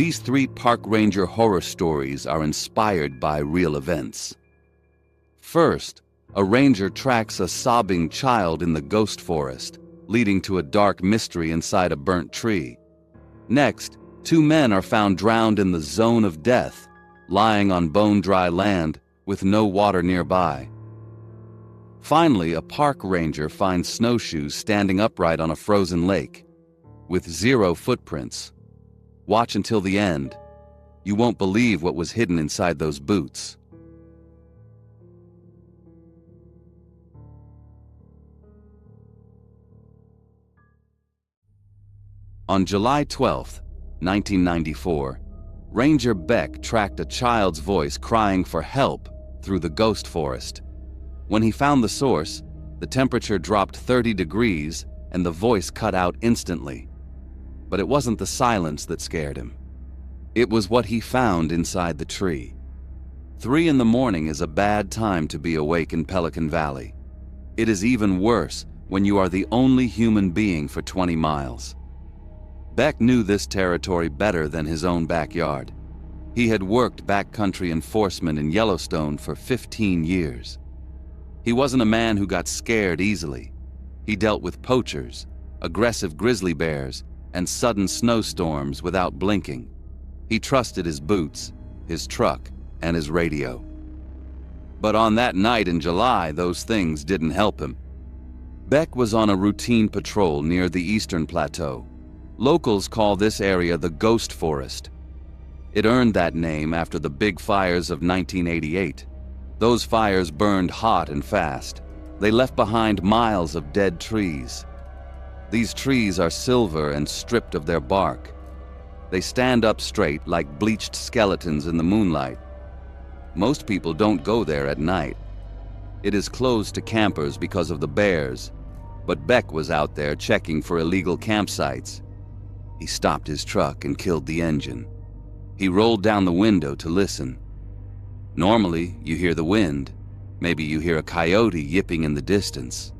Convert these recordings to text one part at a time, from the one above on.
These 3 park ranger horror stories are inspired by real events. First, a ranger tracks a sobbing child in the ghost forest, leading to a dark mystery inside a burnt tree. Next, 2 men are found drowned in the zone of death, lying on bone-dry land with no water nearby. Finally, a park ranger finds snowshoes standing upright on a frozen lake, with 0 footprints. Watch until the end. You won't believe what was hidden inside those boots. On July 12, 1994, Ranger Beck tracked a child's voice crying for help through the ghost forest. When he found the source, the temperature dropped 30 degrees and the voice cut out instantly. But it wasn't the silence that scared him. It was what he found inside the tree. 3 in the morning is a bad time to be awake in Pelican Valley. It is even worse when you are the only human being for 20 miles. Beck knew this territory better than his own backyard. He had worked backcountry enforcement in Yellowstone for 15 years. He wasn't a man who got scared easily. He dealt with poachers, aggressive grizzly bears, and sudden snowstorms without blinking. He trusted his boots, his truck, and his radio. But on that night in July, those things didn't help him. Beck was on a routine patrol near the Eastern Plateau. Locals call this area the Ghost Forest. It earned that name after the big fires of 1988. Those fires burned hot and fast. They left behind miles of dead trees. These trees are silver and stripped of their bark. They stand up straight like bleached skeletons in the moonlight. Most people don't go there at night. It is closed to campers because of the bears, but Beck was out there checking for illegal campsites. He stopped his truck and killed the engine. He rolled down the window to listen. Normally, you hear the wind. Maybe you hear a coyote yipping in the distance.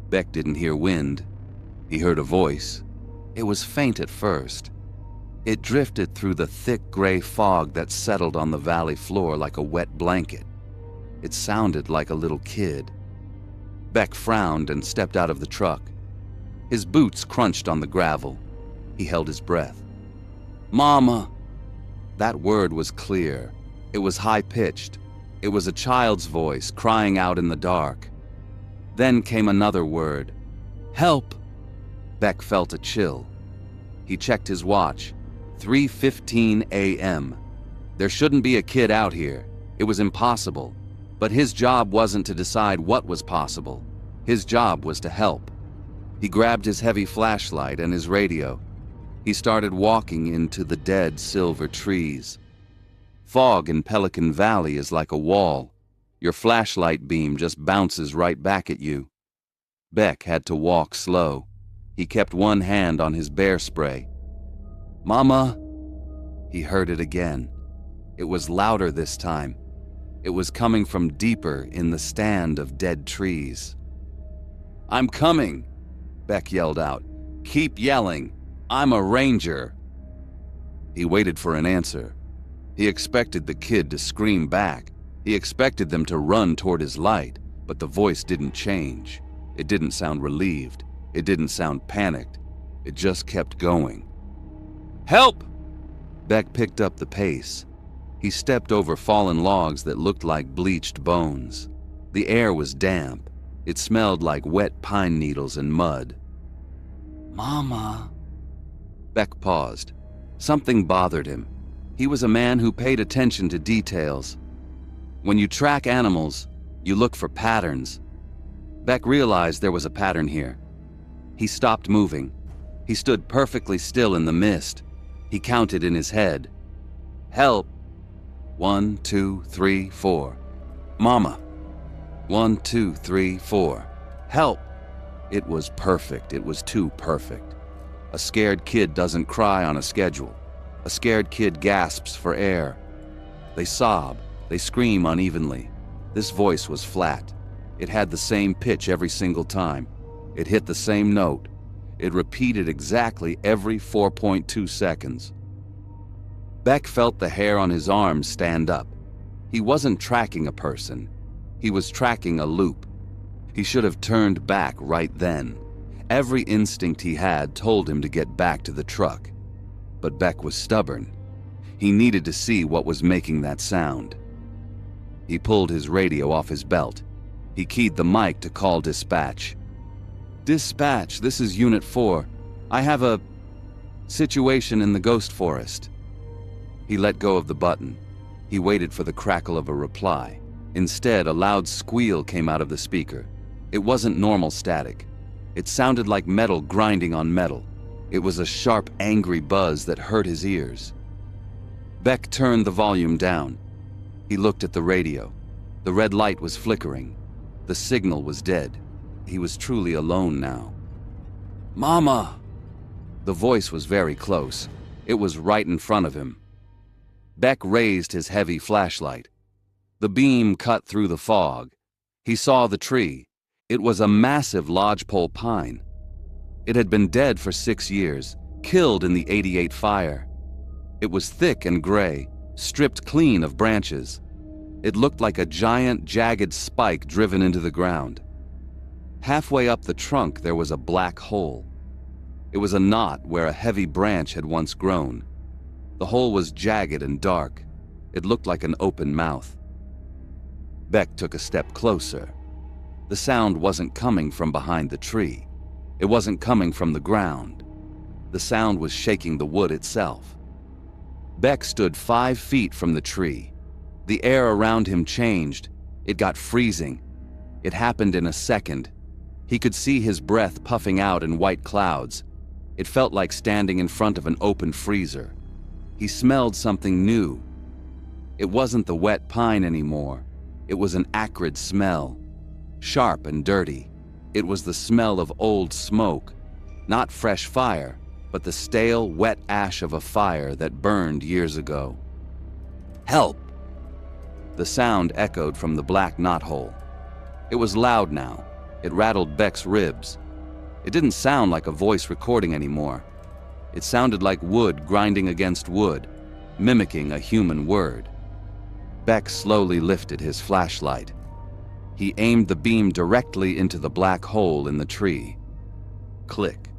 Beck didn't hear wind. He heard a voice. It was faint at first. It drifted through the thick gray fog that settled on the valley floor like a wet blanket. It sounded like a little kid. Beck frowned and stepped out of the truck. His boots crunched on the gravel. He held his breath. "Mama!" That word was clear. It was high-pitched. It was a child's voice crying out in the dark. Then came another word. "Help!" Beck felt a chill. He checked his watch. 3:15 a.m. There shouldn't be a kid out here. It was impossible. But his job wasn't to decide what was possible. His job was to help. He grabbed his heavy flashlight and his radio. He started walking into the dead silver trees. Fog in Pelican Valley is like a wall. Your flashlight beam just bounces right back at you. Beck had to walk slow. He kept one hand on his bear spray. "Mama!" He heard it again. It was louder this time. It was coming from deeper in the stand of dead trees. "I'm coming!" Beck yelled out. "Keep yelling! I'm a ranger!" He waited for an answer. He expected the kid to scream back. He expected them to run toward his light, but the voice didn't change. It didn't sound relieved. It didn't sound panicked. It just kept going. "Help!" Beck picked up the pace. He stepped over fallen logs that looked like bleached bones. The air was damp. It smelled like wet pine needles and mud. "Mama!" Beck paused. Something bothered him. He was a man who paid attention to details. When you track animals, you look for patterns. Beck realized there was a pattern here. He stopped moving. He stood perfectly still in the mist. He counted in his head. "Help! 1, 2, 3, 4. Mama! 1, 2, 3, 4. Help!" It was perfect. It was too perfect. A scared kid doesn't cry on a schedule. A scared kid gasps for air. They sob. They scream unevenly. This voice was flat. It had the same pitch every single time. It hit the same note. It repeated exactly every 4.2 seconds. Beck felt the hair on his arms stand up. He wasn't tracking a person. He was tracking a loop. He should have turned back right then. Every instinct he had told him to get back to the truck. But Beck was stubborn. He needed to see what was making that sound. He pulled his radio off his belt. He keyed the mic to call dispatch. "Dispatch, this is Unit 4. I have a situation in the ghost forest." He let go of the button. He waited for the crackle of a reply. Instead, a loud squeal came out of the speaker. It wasn't normal static. It sounded like metal grinding on metal. It was a sharp, angry buzz that hurt his ears. Beck turned the volume down. He looked at the radio. The red light was flickering. The signal was dead. He was truly alone now. "Mama!" The voice was very close. It was right in front of him. Beck raised his heavy flashlight. The beam cut through the fog. He saw the tree. It was a massive lodgepole pine. It had been dead for 6 years, killed in the '88 fire. It was thick and gray, stripped clean of branches. It looked like a giant, jagged spike driven into the ground. Halfway up the trunk, there was a black hole. It was a knot where a heavy branch had once grown. The hole was jagged and dark. It looked like an open mouth. Beck took a step closer. The sound wasn't coming from behind the tree. It wasn't coming from the ground. The sound was shaking the wood itself. Beck stood 5 feet from the tree. The air around him changed. It got freezing. It happened in a second. He could see his breath puffing out in white clouds. It felt like standing in front of an open freezer. He smelled something new. It wasn't the wet pine anymore. It was an acrid smell, sharp and dirty. It was the smell of old smoke, not fresh fire, but the stale, wet ash of a fire that burned years ago. "Help!" The sound echoed from the black knothole. It was loud now. It rattled Beck's ribs. It didn't sound like a voice recording anymore. It sounded like wood grinding against wood, mimicking a human word. Beck slowly lifted his flashlight. He aimed the beam directly into the black hole in the tree. Click.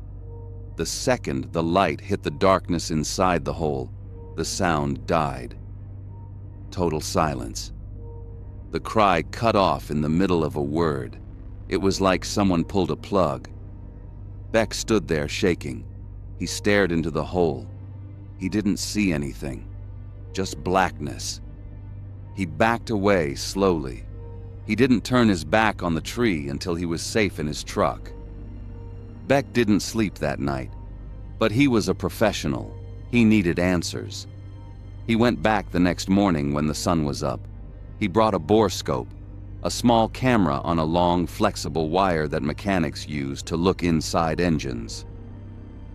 The second the light hit the darkness inside the hole, the sound died. Total silence. The cry cut off in the middle of a word. It was like someone pulled a plug. Beck stood there shaking. He stared into the hole. He didn't see anything, just blackness. He backed away slowly. He didn't turn his back on the tree until he was safe in his truck. Beck didn't sleep that night, but he was a professional. He needed answers. He went back the next morning when the sun was up. He brought a borescope, a small camera on a long, flexible wire that mechanics use to look inside engines.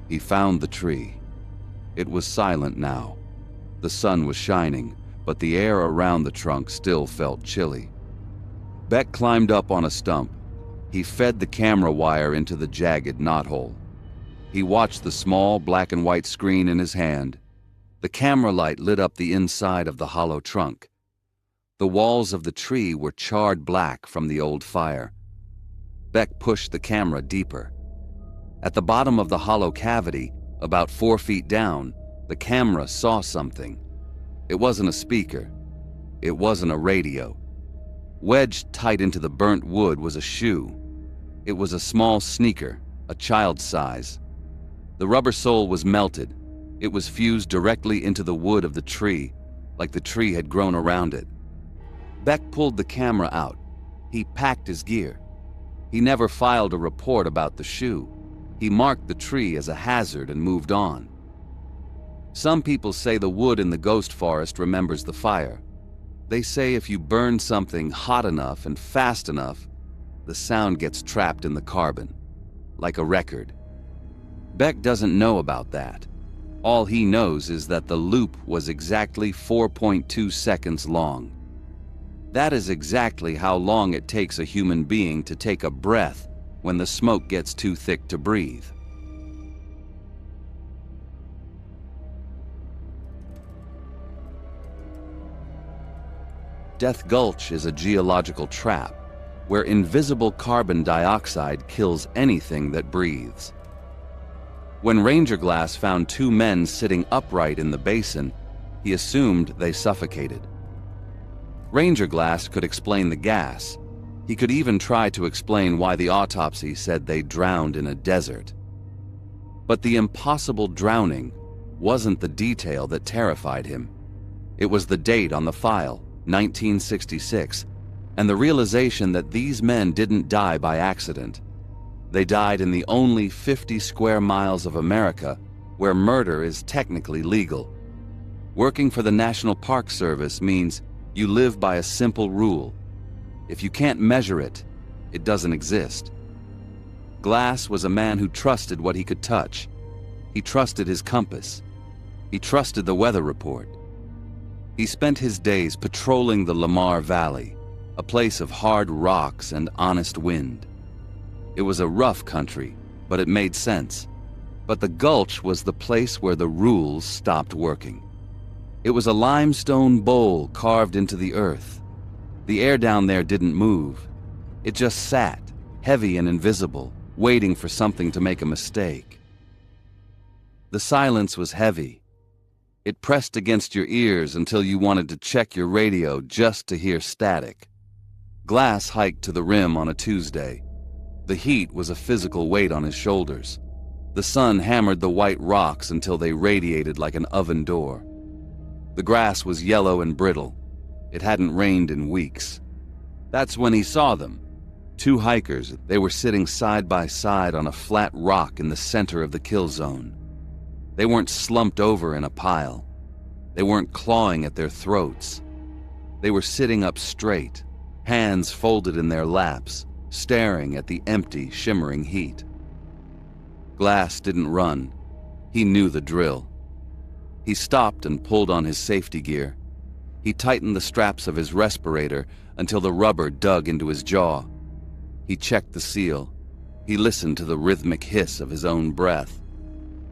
He found the tree. It was silent now. The sun was shining, but the air around the trunk still felt chilly. Beck climbed up on a stump. He fed the camera wire into the jagged knothole. He watched the small black and white screen in his hand. The camera light lit up the inside of the hollow trunk. The walls of the tree were charred black from the old fire. Beck pushed the camera deeper. At the bottom of the hollow cavity, about 4 feet down, the camera saw something. It wasn't a speaker. It wasn't a radio. Wedged tight into the burnt wood was a shoe. It was a small sneaker, a child's size. The rubber sole was melted. It was fused directly into the wood of the tree, like the tree had grown around it. Beck pulled the camera out. He packed his gear. He never filed a report about the shoe. He marked the tree as a hazard and moved on. Some people say the wood in the ghost forest remembers the fire. They say if you burn something hot enough and fast enough, the sound gets trapped in the carbon, like a record. Beck doesn't know about that. All he knows is that the loop was exactly 4.2 seconds long. That is exactly how long it takes a human being to take a breath when the smoke gets too thick to breathe. Death Gulch is a geological trap where invisible carbon dioxide kills anything that breathes. When Ranger Glass found two men sitting upright in the basin, he assumed they suffocated. Ranger Glass could explain the gas. He could even try to explain why the autopsy said they drowned in a desert. But the impossible drowning wasn't the detail that terrified him. It was the date on the file, 1966, and the realization that these men didn't die by accident. They died in the only 50 square miles of America where murder is technically legal. Working for the National Park Service means you live by a simple rule. If you can't measure it, it doesn't exist. Glass was a man who trusted what he could touch. He trusted his compass. He trusted the weather report. He spent his days patrolling the Lamar Valley, a place of hard rocks and honest wind. It was a rough country, but it made sense. But the gulch was the place where the rules stopped working. It was a limestone bowl carved into the earth. The air down there didn't move. It just sat, heavy and invisible, waiting for something to make a mistake. The silence was heavy. It pressed against your ears until you wanted to check your radio just to hear static. Glass hiked to the rim on a Tuesday. The heat was a physical weight on his shoulders. The sun hammered the white rocks until they radiated like an oven door. The grass was yellow and brittle. It hadn't rained in weeks. That's when he saw them. Two hikers. They were sitting side by side on a flat rock in the center of the kill zone. They weren't slumped over in a pile. They weren't clawing at their throats. They were sitting up straight, hands folded in their laps, staring at the empty, shimmering heat. Glass didn't run. He knew the drill. He stopped and pulled on his safety gear. He tightened the straps of his respirator until the rubber dug into his jaw. He checked the seal. He listened to the rhythmic hiss of his own breath.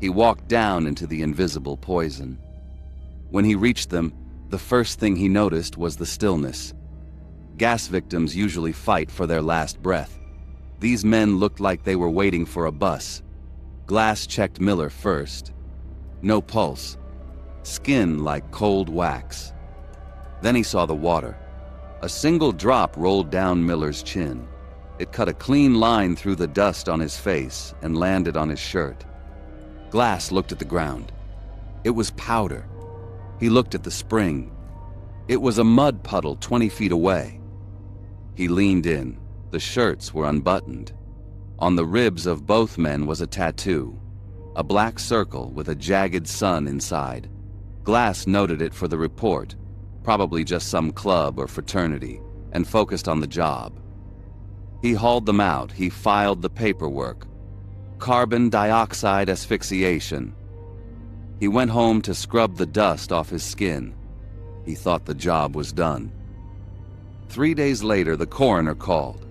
He walked down into the invisible poison. When he reached them, the first thing he noticed was the stillness. Gas victims usually fight for their last breath. These men looked like they were waiting for a bus. Glass checked Miller first. No pulse. Skin like cold wax. Then he saw the water. A single drop rolled down Miller's chin. It cut a clean line through the dust on his face and landed on his shirt. Glass looked at the ground. It was powder. He looked at the spring. It was a mud puddle 20 feet away. He leaned in. The shirts were unbuttoned. On the ribs of both men was a tattoo, a black circle with a jagged sun inside. Glass noted it for the report, probably just some club or fraternity, and focused on the job. He hauled them out. He filed the paperwork. Carbon dioxide asphyxiation. He went home to scrub the dust off his skin. He thought the job was done. 3 days later, the coroner called.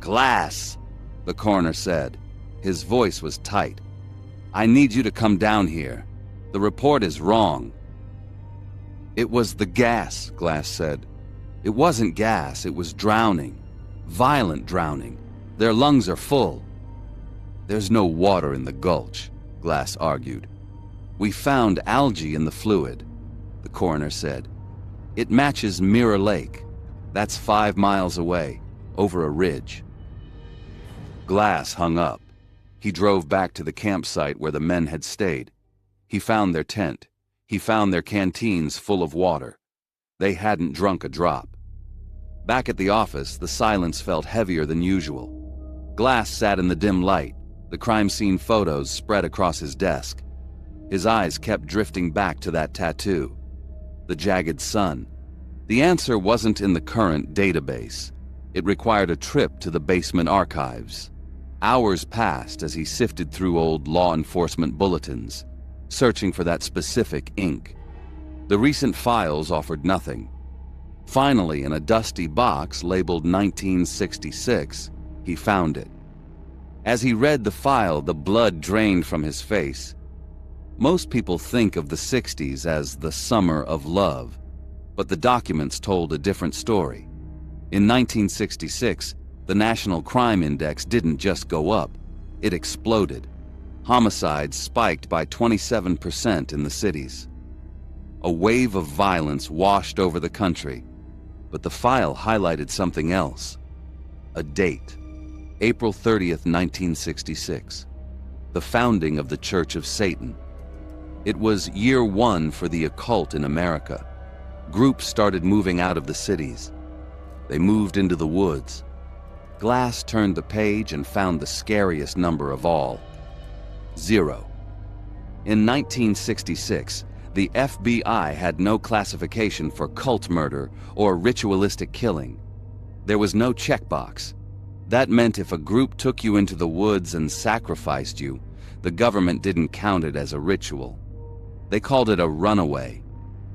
"Glass," the coroner said. His voice was tight. "I need you to come down here. The report is wrong." "It was the gas," Glass said. "It wasn't gas, it was drowning. Violent drowning. Their lungs are full." "There's no water in the gulch," Glass argued. "We found algae in the fluid," the coroner said. "It matches Mirror Lake. That's 5 miles away, over a ridge." Glass hung up. He drove back to the campsite where the men had stayed. He found their tent. He found their canteens full of water. They hadn't drunk a drop. Back at the office, the silence felt heavier than usual. Glass sat in the dim light, the crime scene photos spread across his desk. His eyes kept drifting back to that tattoo, the jagged sun. The answer wasn't in the current database. It required a trip to the basement archives. Hours passed as he sifted through old law enforcement bulletins, searching for that specific ink. The recent files offered nothing. Finally, in a dusty box labeled 1966, he found it. As he read the file, the blood drained from his face. Most people think of the 60s as the summer of love, but the documents told a different story. In 1966, the National Crime Index didn't just go up, it exploded. Homicides spiked by 27% in the cities. A wave of violence washed over the country, but the file highlighted something else. A date, April 30th, 1966, the founding of the Church of Satan. It was year one for the occult in America. Groups started moving out of the cities. They moved into the woods. Glass turned the page and found the scariest number of all: 0. In 1966, the FBI had no classification for cult murder or ritualistic killing. There was no checkbox. That meant if a group took you into the woods and sacrificed you, the government didn't count it as a ritual. They called it a runaway.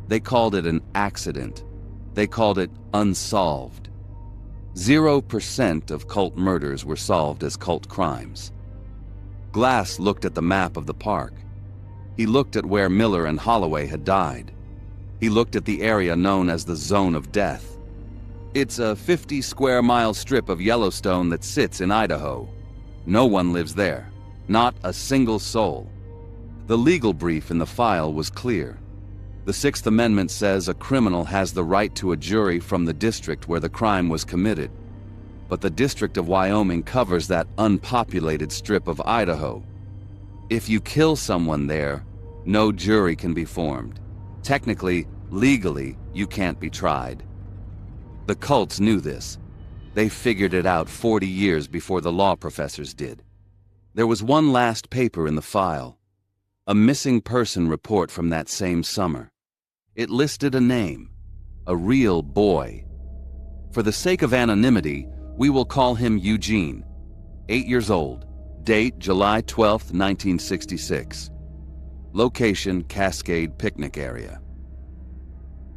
They called it an accident. They called it unsolved. 0% of cult murders were solved as cult crimes. Glass looked at the map of the park. He looked at where Miller and Holloway had died. He looked at the area known as the Zone of Death. It's a 50-square-mile strip of Yellowstone that sits in Idaho. No one lives there. Not a single soul. The legal brief in the file was clear. The Sixth Amendment says a criminal has the right to a jury from the district where the crime was committed. But the District of Wyoming covers that unpopulated strip of Idaho. If you kill someone there, no jury can be formed. Technically, legally, you can't be tried. The cults knew this. They figured it out 40 years before the law professors did. There was one last paper in the file. A missing person report from that same summer. It listed a name, a real boy. For the sake of anonymity, we will call him Eugene, 8 years old. Date, July 12, 1966. Location, Cascade Picnic Area.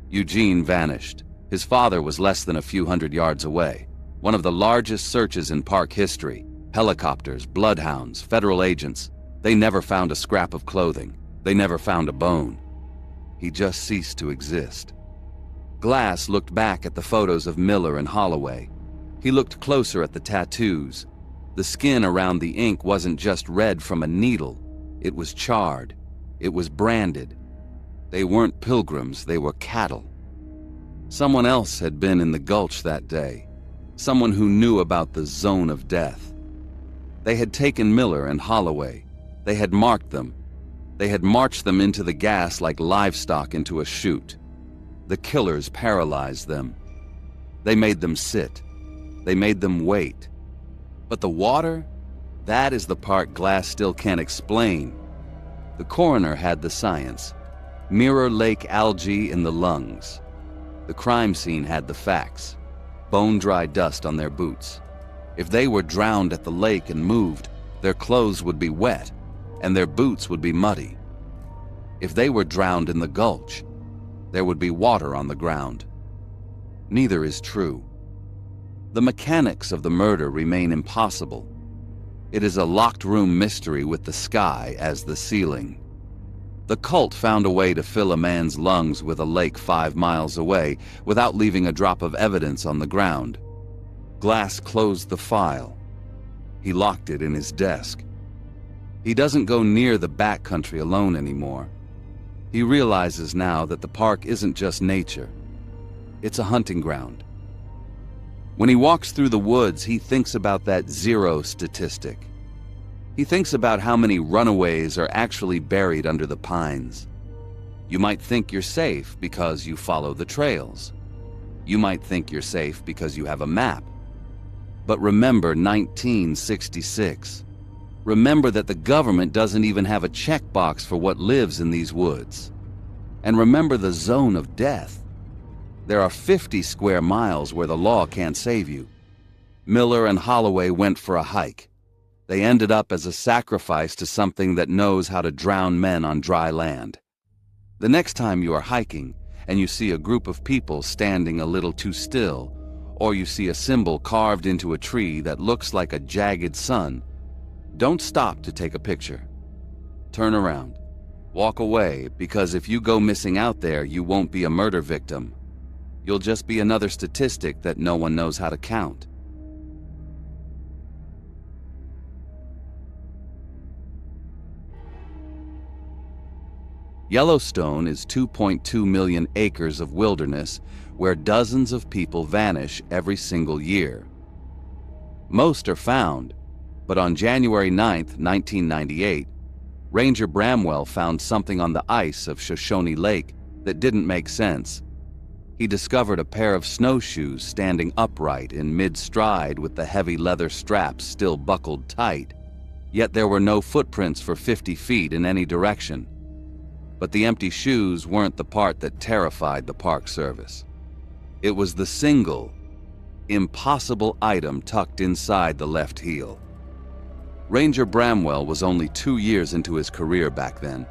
Eugene vanished. His father was less than a few hundred yards away. One of the largest searches in park history. Helicopters, bloodhounds, federal agents. They never found a scrap of clothing. They never found a bone. He just ceased to exist. Glass looked back at the photos of Miller and Holloway. He looked closer at the tattoos. The skin around the ink wasn't just red from a needle. It was charred. It was branded. They weren't pilgrims, they were cattle. Someone else had been in the gulch that day. Someone who knew about the Zone of Death. They had taken Miller and Holloway. They had marked them. They had marched them into the gas like livestock into a chute. The killers paralyzed them. They made them sit. They made them wait. But the water? That is the part Glass still can't explain. The coroner had the science. Mirror Lake algae in the lungs. The crime scene had the facts. Bone-dry dust on their boots. If they were drowned at the lake and moved, their clothes would be wet, and their boots would be muddy. If they were drowned in the gulch, there would be water on the ground. Neither is true. The mechanics of the murder remain impossible. It is a locked-room mystery with the sky as the ceiling. The cult found a way to fill a man's lungs with a lake 5 miles away without leaving a drop of evidence on the ground. Glass closed the file. He locked it in his desk. He doesn't go near the backcountry alone anymore. He realizes now that the park isn't just nature. It's a hunting ground. When he walks through the woods, he thinks about that 0 statistic. He thinks about how many runaways are actually buried under the pines. You might think you're safe because you follow the trails. You might think you're safe because you have a map. But remember 1966. Remember that the government doesn't even have a checkbox for what lives in these woods. And remember the Zone of Death. There are 50 square miles where the law can't save you. Miller and Holloway went for a hike. They ended up as a sacrifice to something that knows how to drown men on dry land. The next time you are hiking and you see a group of people standing a little too still, or you see a symbol carved into a tree that looks like a jagged sun, don't stop to take a picture. Turn around. Walk away, because if you go missing out there, you won't be a murder victim. You'll just be another statistic that no one knows how to count. Yellowstone is 2.2 million acres of wilderness where dozens of people vanish every single year. Most are found, but on January 9, 1998, Ranger Bramwell found something on the ice of Shoshone Lake that didn't make sense. He discovered a pair of snowshoes standing upright in mid-stride with the heavy leather straps still buckled tight, yet there were no footprints for 50 feet in any direction. But the empty shoes weren't the part that terrified the Park Service. It was the single, impossible item tucked inside the left heel. Ranger Bramwell was only 2 years into his career back then.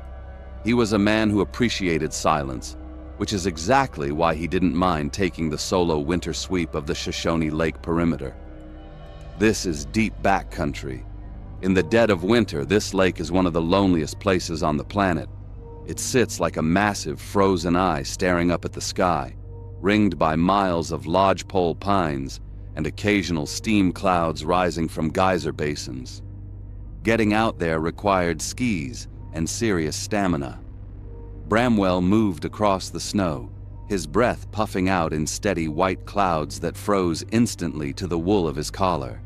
He was a man who appreciated silence, which is exactly why he didn't mind taking the solo winter sweep of the Shoshone Lake perimeter. This is deep backcountry. In the dead of winter, this lake is one of the loneliest places on the planet. It sits like a massive frozen eye staring up at the sky, ringed by miles of lodgepole pines and occasional steam clouds rising from geyser basins. Getting out there required skis and serious stamina. Bramwell moved across the snow, his breath puffing out in steady white clouds that froze instantly to the wool of his collar.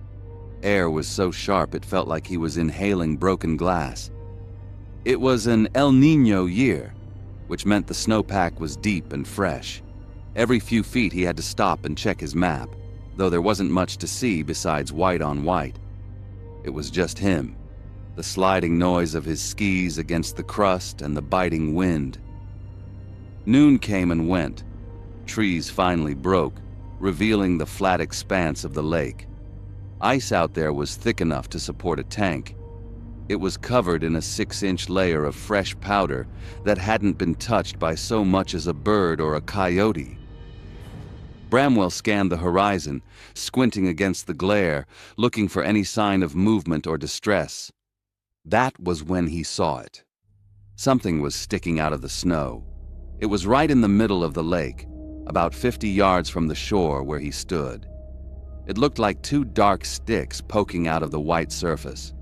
Air was so sharp it felt like he was inhaling broken glass. It was an El Niño year, which meant the snowpack was deep and fresh. Every few feet he had to stop and check his map, though there wasn't much to see besides white on white. It was just him, the sliding noise of his skis against the crust and the biting wind. Noon came and went. Trees finally broke, revealing the flat expanse of the lake. Ice out there was thick enough to support a tank. It was covered in a 6-inch layer of fresh powder that hadn't been touched by so much as a bird or a coyote. Bramwell scanned the horizon, squinting against the glare, looking for any sign of movement or distress. That was when he saw it. Something was sticking out of the snow. It was right in the middle of the lake, about 50 yards from the shore where he stood. It looked like 2 dark sticks poking out of the white surface.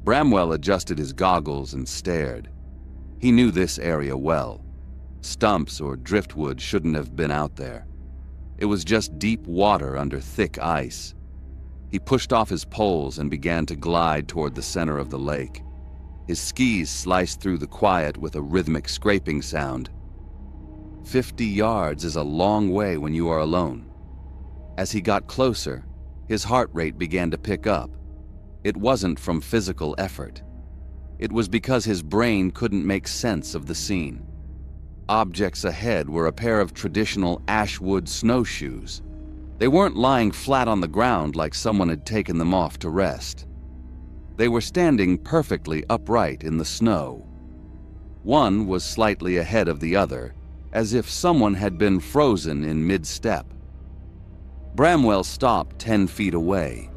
Bramwell adjusted his goggles and stared. He knew this area well. Stumps or driftwood shouldn't have been out there. It was just deep water under thick ice. He pushed off his poles and began to glide toward the center of the lake. His skis sliced through the quiet with a rhythmic scraping sound. 50 yards is a long way when you are alone. As he got closer, his heart rate began to pick up. It wasn't from physical effort. It was because his brain couldn't make sense of the scene. Objects ahead were a pair of traditional ashwood snowshoes. They weren't lying flat on the ground like someone had taken them off to rest. They were standing perfectly upright in the snow. One was slightly ahead of the other, as if someone had been frozen in mid-step. Bramwell stopped 10 feet away.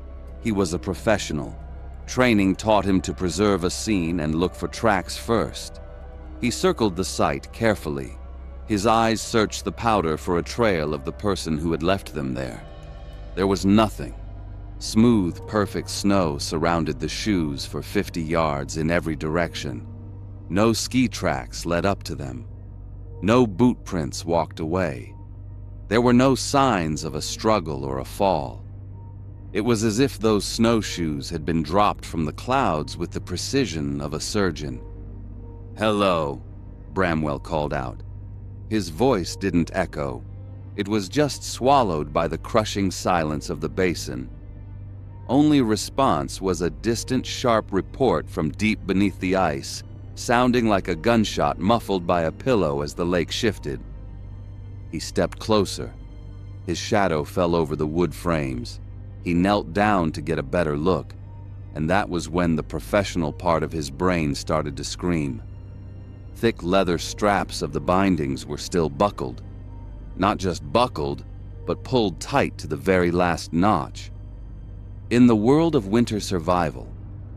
He was a professional. Training taught him to preserve a scene and look for tracks first. He circled the site carefully. His eyes searched the powder for a trail of the person who had left them there. There was nothing. Smooth, perfect snow surrounded the shoes for 50 yards in every direction. No ski tracks led up to them. No boot prints walked away. There were no signs of a struggle or a fall. It was as if those snowshoes had been dropped from the clouds with the precision of a surgeon. "Hello," Bramwell called out. His voice didn't echo. It was just swallowed by the crushing silence of the basin. Only response was a distant, sharp report from deep beneath the ice, sounding like a gunshot muffled by a pillow as the lake shifted. He stepped closer. His shadow fell over the wood frames. He knelt down to get a better look, and that was when the professional part of his brain started to scream. Thick leather straps of the bindings were still buckled. Not just buckled, but pulled tight to the very last notch. In the world of winter survival,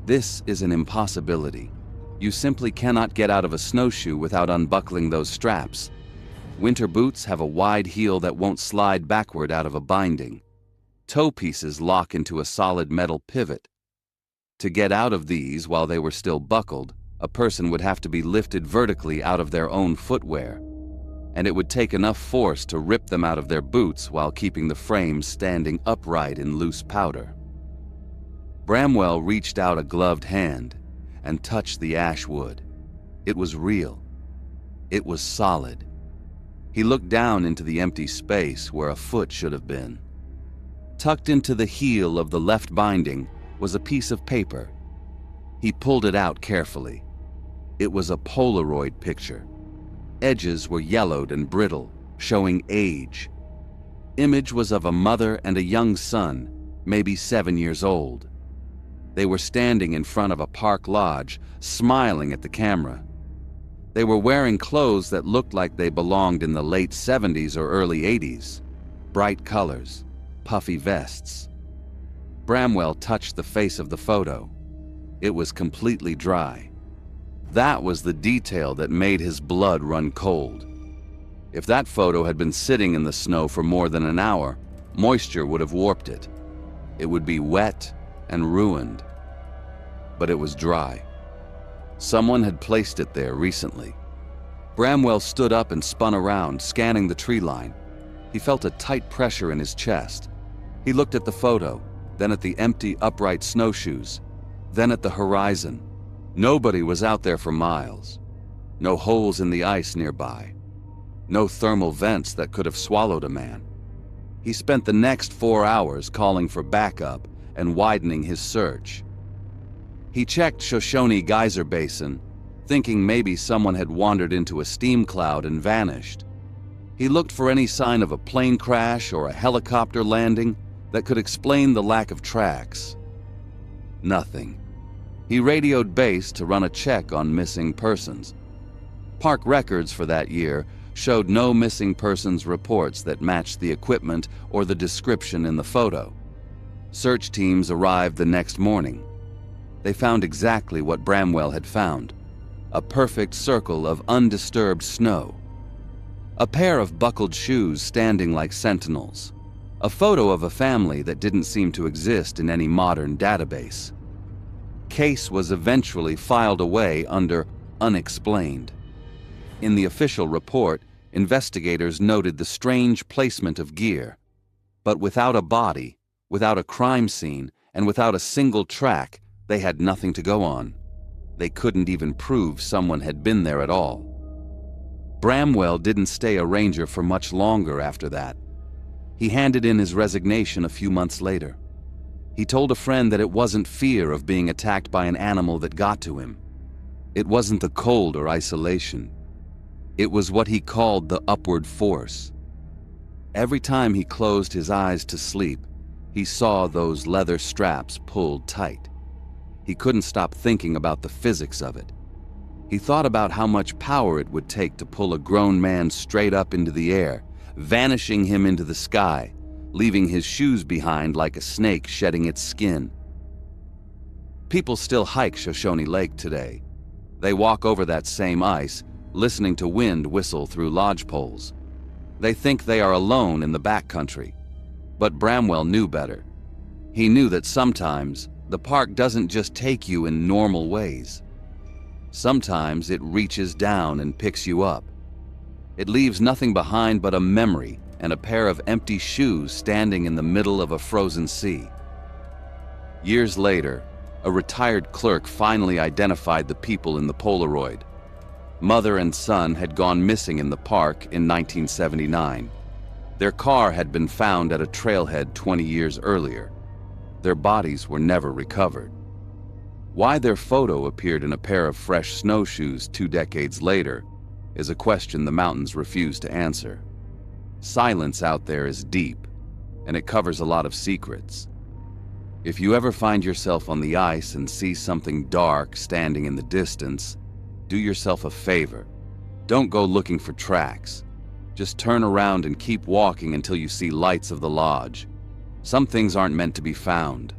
this is an impossibility. You simply cannot get out of a snowshoe without unbuckling those straps. Winter boots have a wide heel that won't slide backward out of a binding. Toe pieces lock into a solid metal pivot. To get out of these while they were still buckled, a person would have to be lifted vertically out of their own footwear, and it would take enough force to rip them out of their boots while keeping the frames standing upright in loose powder. Bramwell reached out a gloved hand and touched the ash wood. It was real. It was solid. He looked down into the empty space where a foot should have been. Tucked into the heel of the left binding was a piece of paper. He pulled it out carefully. It was a Polaroid picture. Edges were yellowed and brittle, showing age. Image was of a mother and a young son, maybe 7 years old. They were standing in front of a park lodge, smiling at the camera. They were wearing clothes that looked like they belonged in the late 70s or early 80s. Bright colors, puffy vests. Bramwell touched the face of the photo. It was completely dry. That was the detail that made his blood run cold. If that photo had been sitting in the snow for more than an hour, moisture would have warped it. It would be wet and ruined. But it was dry. Someone had placed it there recently. Bramwell stood up and spun around, scanning the tree line. He felt a tight pressure in his chest. He looked at the photo, then at the empty, upright snowshoes, then at the horizon. Nobody was out there for miles. No holes in the ice nearby. No thermal vents that could have swallowed a man. He spent the next 4 hours calling for backup and widening his search. He checked Shoshone Geyser Basin, thinking maybe someone had wandered into a steam cloud and vanished. He looked for any sign of a plane crash or a helicopter landing that could explain the lack of tracks. Nothing. He radioed base to run a check on missing persons. Park records for that year showed no missing persons reports that matched the equipment or the description in the photo. Search teams arrived the next morning. They found exactly what Bramwell had found: a perfect circle of undisturbed snow. A pair of buckled shoes standing like sentinels. A photo of a family that didn't seem to exist in any modern database. Case was eventually filed away under unexplained. In the official report, investigators noted the strange placement of gear. But without a body, without a crime scene, and without a single track, they had nothing to go on. They couldn't even prove someone had been there at all. Bramwell didn't stay a ranger for much longer after that. He handed in his resignation a few months later. He told a friend that it wasn't fear of being attacked by an animal that got to him. It wasn't the cold or isolation. It was what he called the upward force. Every time he closed his eyes to sleep, he saw those leather straps pulled tight. He couldn't stop thinking about the physics of it. He thought about how much power it would take to pull a grown man straight up into the air, vanishing him into the sky, leaving his shoes behind like a snake shedding its skin. People still hike Shoshone Lake today. They walk over that same ice, listening to wind whistle through lodge poles. They think they are alone in the backcountry. But Bramwell knew better. He knew that sometimes the park doesn't just take you in normal ways. Sometimes it reaches down and picks you up. It leaves nothing behind but a memory and a pair of empty shoes standing in the middle of a frozen sea. Years later, a retired clerk finally identified the people in the Polaroid. Mother and son had gone missing in the park in 1979. Their car had been found at a trailhead 20 years earlier. Their bodies were never recovered. Why their photo appeared in a pair of fresh snowshoes 2 decades later is a question the mountains refuse to answer. Silence out there is deep, and it covers a lot of secrets. If you ever find yourself on the ice and see something dark standing in the distance, do yourself a favor. Don't go looking for tracks. Just turn around and keep walking until you see lights of the lodge. Some things aren't meant to be found.